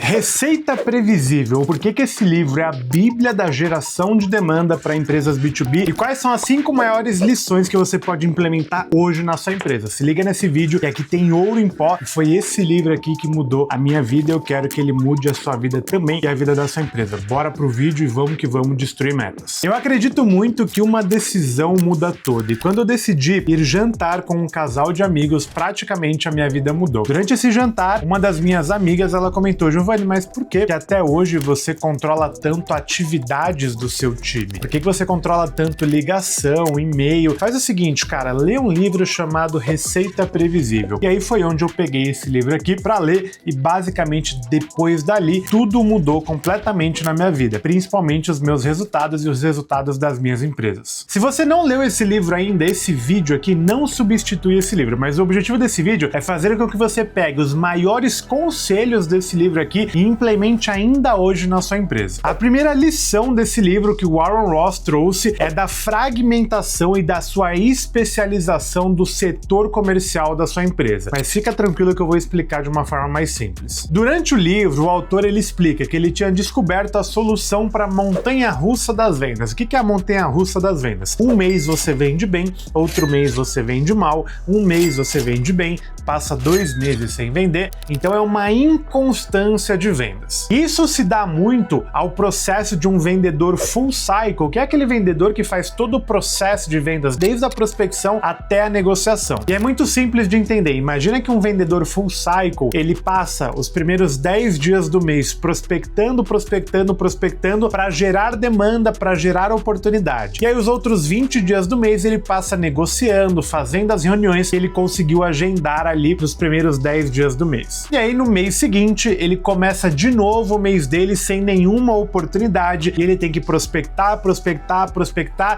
Receita Previsível. Por que esse livro é a bíblia da geração de demanda para empresas B2B e quais são as 5 maiores lições que você pode implementar hoje na sua empresa? Se liga nesse vídeo que aqui tem ouro em pó. Foi esse livro aqui que mudou a minha vida e eu quero que ele mude a sua vida também e a vida da sua empresa. Bora pro vídeo e vamos que vamos destruir metas. Eu acredito muito que uma decisão muda tudo e quando eu decidi ir jantar com um casal de amigos, praticamente a minha vida mudou. Durante esse jantar, uma das minhas amigas, ela comentou: Giovanni, mas por que até hoje você controla tanto atividades do seu time? Por que você controla tanto ligação, e-mail? Faz o seguinte, cara, lê um livro chamado Receita Previsível. E aí foi onde eu peguei esse livro aqui para ler e basicamente depois dali tudo mudou completamente na minha vida, principalmente os meus resultados e os resultados das minhas empresas. Se você não leu esse livro ainda, esse vídeo aqui não substitui esse livro, mas o objetivo desse vídeo é fazer com que você pegue os maiores conselhos desse livro aqui e implemente ainda hoje na sua empresa. A primeira lição desse livro que o Warren Ross trouxe é da fragmentação e da sua especialização do setor comercial da sua empresa. Mas fica tranquilo que eu vou explicar de uma forma mais simples. Durante o livro, o autor ele explica que ele tinha descoberto a solução para a montanha-russa das vendas. O que é a montanha-russa das vendas? Um mês você vende bem, outro mês você vende mal, um mês você vende bem, passa 2 meses sem vender, então é uma inconstância de vendas. Isso se dá muito ao processo de um vendedor full cycle, que é aquele vendedor que faz todo o processo de vendas, desde a prospecção até a negociação. E é muito simples de entender. Imagina que um vendedor full cycle, ele passa os primeiros 10 dias do mês prospectando para gerar demanda, para gerar oportunidade. E aí os outros 20 dias do mês ele passa negociando, fazendo as reuniões que ele conseguiu agendar ali nos primeiros 10 dias do mês. E aí no mês seguinte ele começa de novo o mês dele sem nenhuma oportunidade e ele tem que prospectar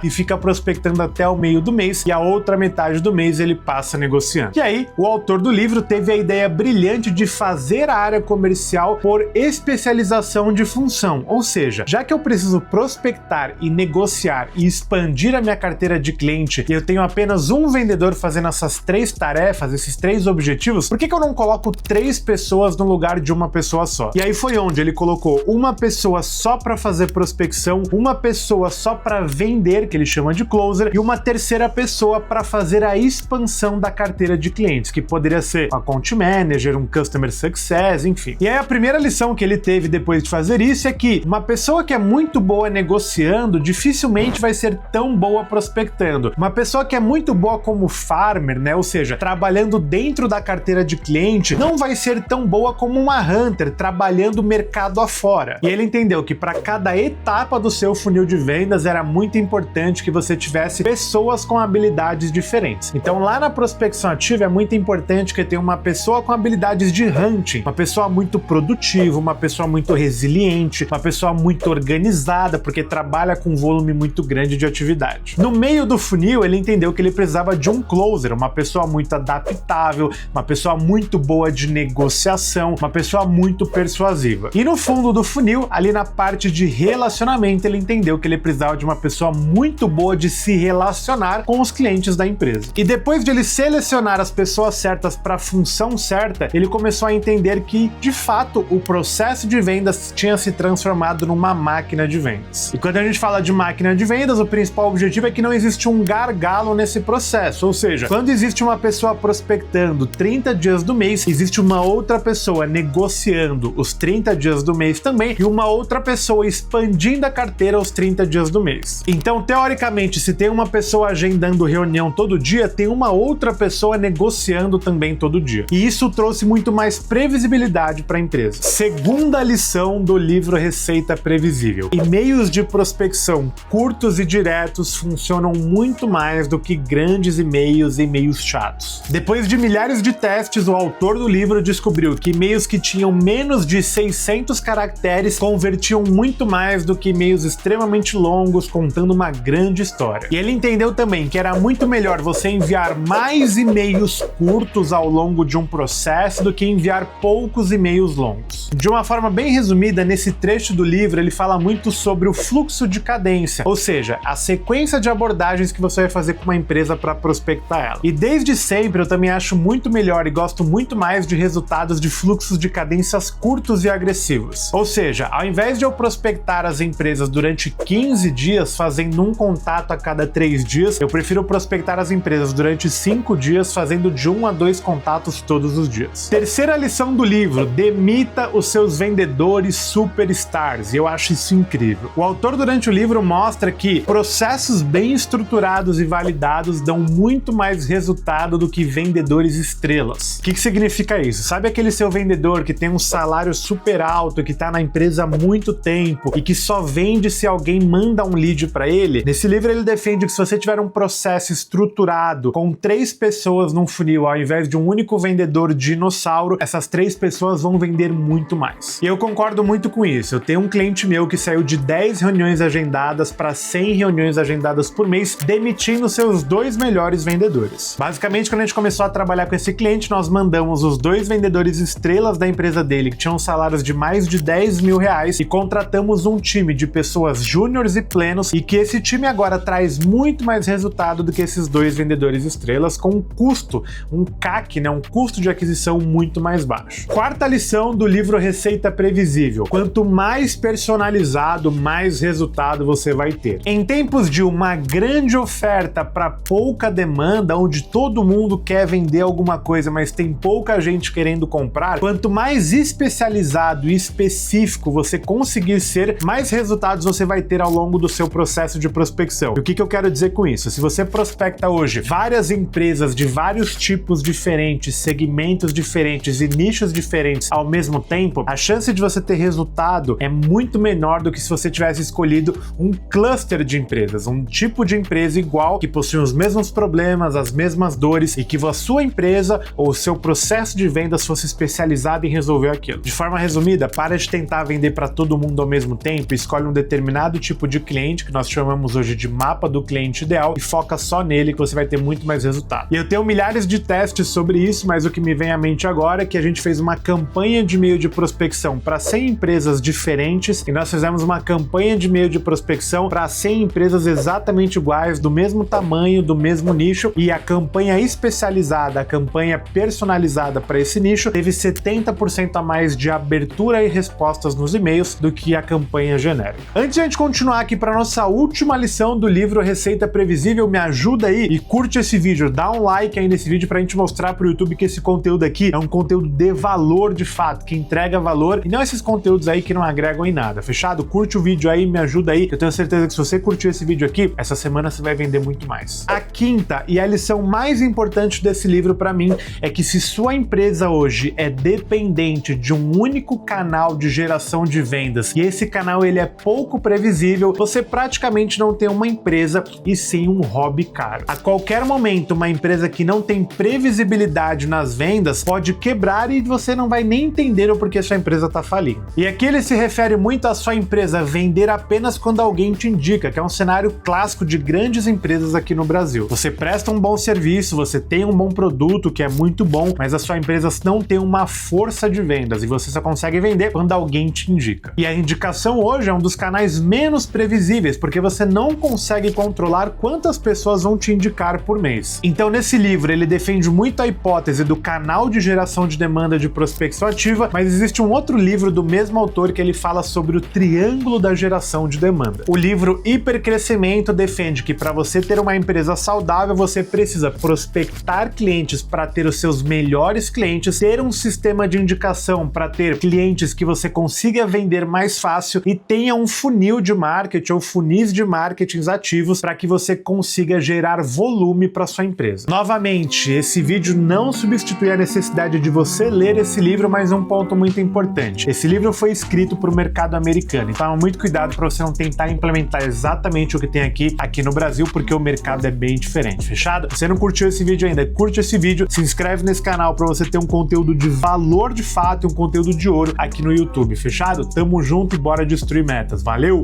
e fica prospectando até o meio do mês e a outra metade do mês ele passa negociando. E aí o autor do livro teve a ideia brilhante de fazer a área comercial por especialização de função, ou seja, já que eu preciso prospectar e negociar e expandir a minha carteira de cliente e eu tenho apenas um vendedor fazendo essas 3 tarefas, esses 3 objetivos, por que eu não coloco 3 pessoas no lugar de uma pessoa só? E aí foi onde ele colocou uma pessoa só para fazer prospecção, uma pessoa só para vender, que ele chama de closer, e uma terceira pessoa para fazer a expansão da carteira de clientes, que poderia ser um account manager, um customer success, enfim. E aí a primeira lição que ele teve depois de fazer isso é que uma pessoa que é muito boa negociando dificilmente vai ser tão boa prospectando. Uma pessoa que é muito boa como farmer, né, ou seja, trabalhando dentro da carteira de cliente, não vai ser tão boa como uma hunter trabalhando mercado afora. E ele entendeu que para cada etapa do seu funil de vendas era muito importante que você tivesse pessoas com habilidades diferentes. Então lá na prospecção ativa é muito importante que tenha uma pessoa com habilidades de hunting, uma pessoa muito produtiva, uma pessoa muito resiliente, uma pessoa muito organizada, porque trabalha com um volume muito grande de atividade. No meio do funil ele entendeu que ele precisava de um closer, uma pessoa muito adaptável, uma pessoa muito boa de negociação, uma pessoa muito persuasiva. E no fundo do funil, ali na parte de relacionamento, ele entendeu que ele precisava de uma pessoa muito boa de se relacionar com os clientes da empresa. E depois de ele selecionar as pessoas certas para a função certa, ele começou a entender que, de fato, o processo de vendas tinha se transformado numa máquina de vendas. E quando a gente fala de máquina de vendas, o principal objetivo é que não existe um gargalo nesse processo, ou seja, quando existe uma pessoa prospectando 30 dias do mês, existe uma outra pessoa negociando os 30 dias do mês também e uma outra pessoa expandindo a carteira aos 30 dias do mês. Então, teoricamente, se tem uma pessoa agendando reunião todo dia, tem uma outra pessoa negociando também todo dia. E isso trouxe muito mais previsibilidade para a empresa. Segunda lição do livro Receita Previsível: e-mails de prospecção curtos e diretos funcionam muito mais do que grandes e-mails chatos. Depois de milhares de testes, o autor do livro descobriu que e-mails que tinham menos de 600 caracteres convertiam muito mais do que e-mails extremamente longos contando uma grande história. E ele entendeu também que era muito melhor você enviar mais e-mails curtos ao longo de um processo do que enviar poucos e-mails longos. De uma forma bem resumida, nesse trecho do livro ele fala muito sobre o fluxo de cadência, ou seja, a sequência de abordagens que você vai fazer com uma empresa para prospectar ela. E desde sempre eu também acho muito melhor e gosto muito mais de resultados de fluxos de cadências curtos e agressivos. Ou seja, ao invés de eu prospectar as empresas durante 15 dias, fazendo um contato a cada 3 dias, eu prefiro prospectar as empresas durante 5 dias, fazendo de 1 a 2 contatos todos os dias. Terceira lição do livro: demita os seus vendedores superstars. E eu acho isso incrível. O autor, durante o livro, mostra que processos bem estruturados e validados dão muito mais resultado do que vendedores estrelas. O que significa isso? Sabe aquele seu vendedor que tem um salário super alto, que está na empresa há muito tempo e que só vende se alguém manda um lead para ele? Nesse livro ele defende que se você tiver um processo estruturado com 3 pessoas num funil, ao invés de um único vendedor dinossauro, essas 3 pessoas vão vender muito mais. E eu concordo muito com isso. Eu tenho um cliente meu que saiu de 10 reuniões agendadas para 100 reuniões agendadas por mês, demitindo seus 2 melhores vendedores. Basicamente, quando a gente começou a trabalhar com esse cliente, nós mandamos os 2 vendedores estrelas da empresa dele, que tinham salários de mais de 10 mil reais, e contratamos um time de pessoas júniores e plenos, e que esse time agora traz muito mais resultado do que esses 2 vendedores estrelas, com um custo, um CAC, um custo de aquisição muito mais baixo. Quarta lição do livro Receita Previsível: quanto mais personalizado, mais resultado você vai ter. Em tempos de uma grande oferta para pouca demanda, onde todo mundo quer vender alguma coisa, mas tem pouca gente querendo comprar, quanto mais especializado e específico você conseguir ser, mais resultados você vai ter ao longo do seu processo de prospecção. E o que eu quero dizer com isso? Se você prospecta hoje várias empresas de vários tipos diferentes, segmentos diferentes e nichos diferentes ao mesmo tempo, a chance de você ter resultado é muito menor do que se você tivesse escolhido um cluster de empresas, um tipo de empresa igual, que possui os mesmos problemas, as mesmas dores, e que a sua empresa ou o seu processo de vendas fosse especializado em resolver aquilo. De forma resumida, para de tentar vender para todo mundo ao mesmo tempo, escolhe um determinado tipo de cliente, que nós chamamos hoje de mapa do cliente ideal, e foca só nele, que você vai ter muito mais resultado. E eu tenho milhares de testes sobre isso, mas o que me vem à mente agora é que a gente fez uma campanha de e-mail de prospecção para 100 empresas diferentes, e nós fizemos uma campanha de e-mail de prospecção para 100 empresas exatamente iguais, do mesmo tamanho, do mesmo nicho, e a campanha especializada, a campanha personalizada para esse nicho, teve 70% a mais de abertura e respostas nos e-mails do que a campanha genérica. Antes de a gente continuar aqui para nossa última lição do livro Receita Previsível, me ajuda aí e curte esse vídeo, dá um like aí nesse vídeo pra gente mostrar pro YouTube que esse conteúdo aqui é um conteúdo de valor de fato, que entrega valor, e não esses conteúdos aí que não agregam em nada, fechado? Curte o vídeo aí, me ajuda aí, eu tenho certeza que se você curtir esse vídeo aqui, essa semana você vai vender muito mais. A quinta e a lição mais importante desse livro pra mim é que se sua empresa hoje é dependente de um único canal de geração de vendas, e esse canal ele é pouco previsível, você praticamente não tem uma empresa, e sim um hobby caro. A qualquer momento, uma empresa que não tem previsibilidade nas vendas pode quebrar e você não vai nem entender o porquê sua empresa está falindo. E aqui ele se refere muito à sua empresa vender apenas quando alguém te indica, que é um cenário clássico de grandes empresas aqui no Brasil. Você presta um bom serviço, você tem um bom produto que é muito bom, mas a sua empresa não tem uma força de vendas e você só consegue vender quando alguém te indica. E a indicação hoje é um dos canais menos previsíveis, porque você não consegue controlar quantas pessoas vão te indicar por mês. Então, nesse livro, ele defende muito a hipótese do canal de geração de demanda de prospecção ativa, mas existe um outro livro do mesmo autor que ele fala sobre o triângulo da geração de demanda. O livro Hipercrescimento defende que para você ter uma empresa saudável, você precisa prospectar clientes para ter os seus melhores clientes, ter um sistema de indicação para ter clientes que você consiga vender mais fácil e tenha um funil de marketing ou funis de marketing ativos para que você consiga gerar volume para sua empresa. Novamente, esse vídeo não substitui a necessidade de você ler esse livro, mas um ponto muito importante. Esse livro foi escrito para o mercado americano, então muito cuidado para você não tentar implementar exatamente o que tem aqui no Brasil, porque o mercado é bem diferente, fechado? Se você não curtiu esse vídeo ainda, curte esse vídeo, se inscreve nesse canal para você ter um conteúdo de valor de fato e um conteúdo de ouro aqui no YouTube, fechado? Tamo junto e bora destruir metas, valeu!